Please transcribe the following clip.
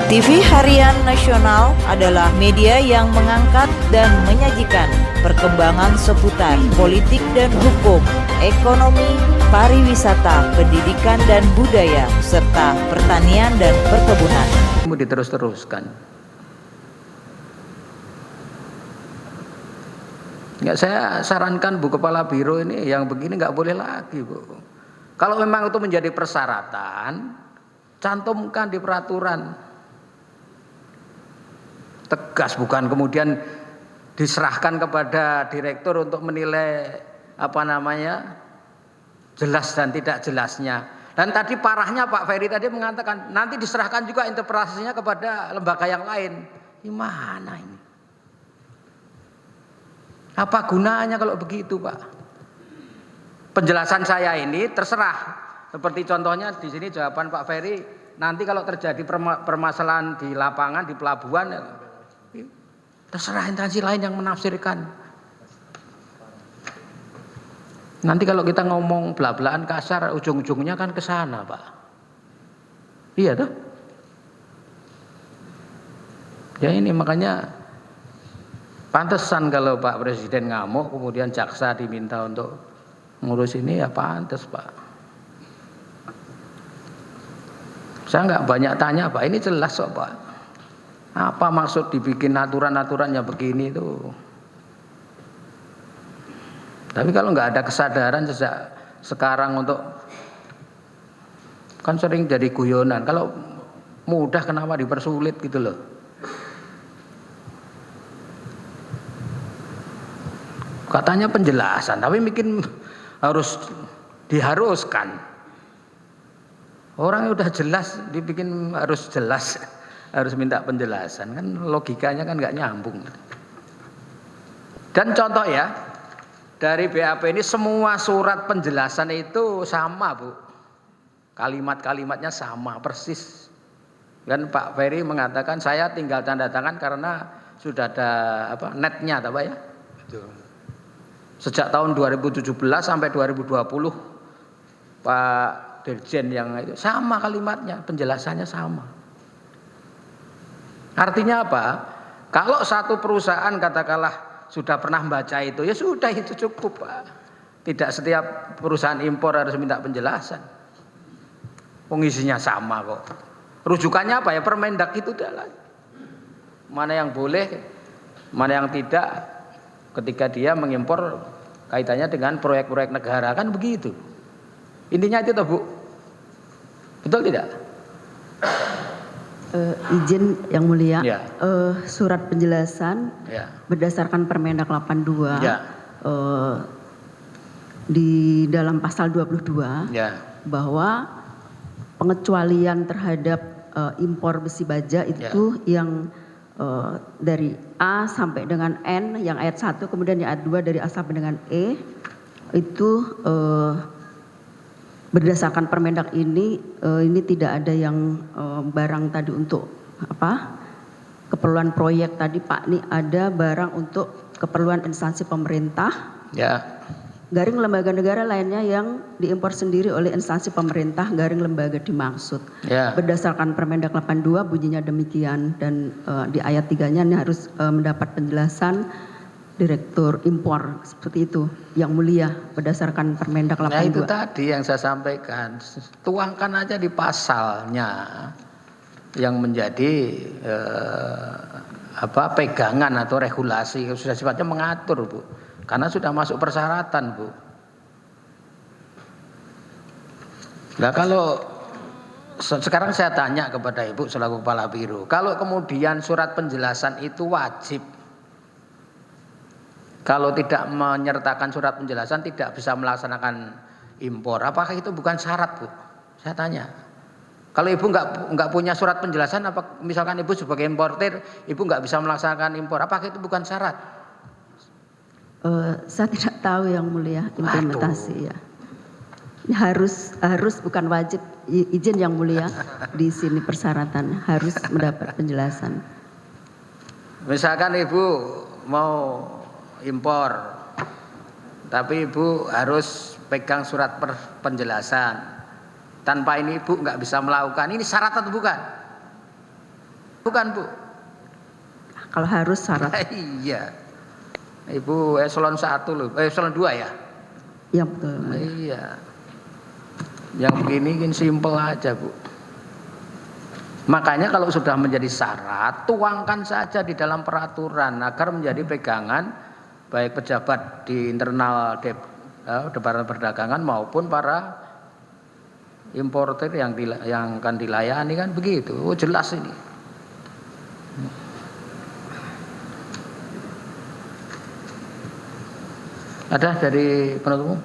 TV Harian Nasional adalah media yang mengangkat dan menyajikan perkembangan seputar politik dan hukum, ekonomi, pariwisata, pendidikan dan budaya, serta pertanian dan perkebunan. Diterus-teruskan. Nggak, saya sarankan Bu Kepala Biro ini yang begini nggak boleh lagi, Bu. Kalau memang itu menjadi persyaratan, cantumkan di peraturan. Tegas, bukan kemudian diserahkan kepada direktur untuk menilai jelas dan tidak jelasnya. Dan tadi parahnya Pak Ferry tadi mengatakan nanti diserahkan juga interpretasinya kepada lembaga yang lain. Gimana ini? Apa gunanya kalau begitu, Pak? Penjelasan saya ini terserah. Seperti contohnya di sini jawaban Pak Ferry, nanti kalau terjadi permasalahan di lapangan, di pelabuhan, terserah instansi lain yang menafsirkan. Nanti kalau kita ngomong bela-belaan kasar, ujung-ujungnya kan ke sana, Pak. Iya toh? Ya ini makanya pantesan kalau Pak Presiden ngamuk, kemudian jaksa diminta untuk ngurus ini, ya pantes, Pak. Saya nggak banyak tanya, Pak. Ini jelas kok, Pak. Apa maksud dibikin aturan-aturannya begini itu? Tapi kalau nggak ada kesadaran sejak sekarang untuk, kan sering jadi guyonan. Kalau mudah kenapa dipersulit gitu loh? Katanya penjelasan, tapi mungkin harus diharuskan. Orang yang udah jelas dibikin harus jelas, harus minta penjelasan, kan logikanya kan nggak nyambung. Dan contoh ya, dari BAP ini semua surat penjelasan itu sama, Bu. Kalimat-kalimatnya sama persis. Dan Pak Ferry mengatakan saya tinggal tanda tangan karena sudah ada netnya, Pak ya. Betul. Sejak tahun 2017 sampai 2020 Pak Dirjen yang itu sama kalimatnya, penjelasannya sama. Artinya apa? Kalau satu perusahaan katakanlah sudah pernah baca itu, ya sudah itu cukup, Pak. Tidak setiap perusahaan impor harus minta penjelasan. Pengisinya sama kok. Rujukannya apa ya? Permendak itu adalah mana yang boleh, mana yang tidak. Ketika dia mengimpor kaitannya dengan proyek-proyek negara, kan begitu. Intinya itu toh, Bu. Betul tidak? Izin yang mulia, ya. Surat penjelasan ya. Berdasarkan Permendak 82 ya. Di dalam pasal 22 ya. bahwa pengecualian terhadap impor besi baja itu yang dari A sampai dengan N, yang ayat 1, kemudian yang ayat 2 dari A sampai dengan E, itu berdasarkan Permendak ini tidak ada yang barang tadi untuk keperluan proyek tadi, Pak. Ini ada barang untuk keperluan instansi pemerintah, garing lembaga negara lainnya yang diimpor sendiri oleh instansi pemerintah, garing lembaga dimaksud. Berdasarkan Permendak 82 bunyinya demikian, dan di ayat 3-nya ini harus mendapat penjelasan direktur impor, seperti itu yang mulia, berdasarkan Permendak 82. Nah itu tadi yang saya sampaikan, tuangkan aja di pasalnya yang menjadi pegangan atau regulasi, sudah sifatnya mengatur, Bu, karena sudah masuk persyaratan, Bu. Nah kalau sekarang saya tanya kepada Ibu selaku Kepala Biro, kalau kemudian surat penjelasan itu wajib, kalau tidak menyertakan surat penjelasan tidak bisa melaksanakan impor, apakah itu bukan syarat, Bu? Saya tanya. Kalau Ibu nggak punya surat penjelasan, apa misalkan Ibu sebagai importir, Ibu nggak bisa melaksanakan impor, apakah itu bukan syarat? Saya tidak tahu yang mulia implementasi. Ya. Harus bukan wajib, izin yang mulia, di sini persyaratan harus mendapat penjelasan. Misalkan Ibu mau impor, tapi Ibu harus pegang surat penjelasan. Tanpa ini Ibu nggak bisa melakukan. Ini syarat atau bukan? Bukan Bu? Kalau harus syarat. Iya. Ibu eselon 1 loh, eselon 2 ya? Ya betul. Iya. Yang begini kan simpel aja Bu. Makanya kalau sudah menjadi syarat, tuangkan saja di dalam peraturan agar menjadi pegangan baik pejabat di internal Departemen Perdagangan maupun para importer yang akan dilayani kan begitu. Oh, jelas ini. Ada dari penutup?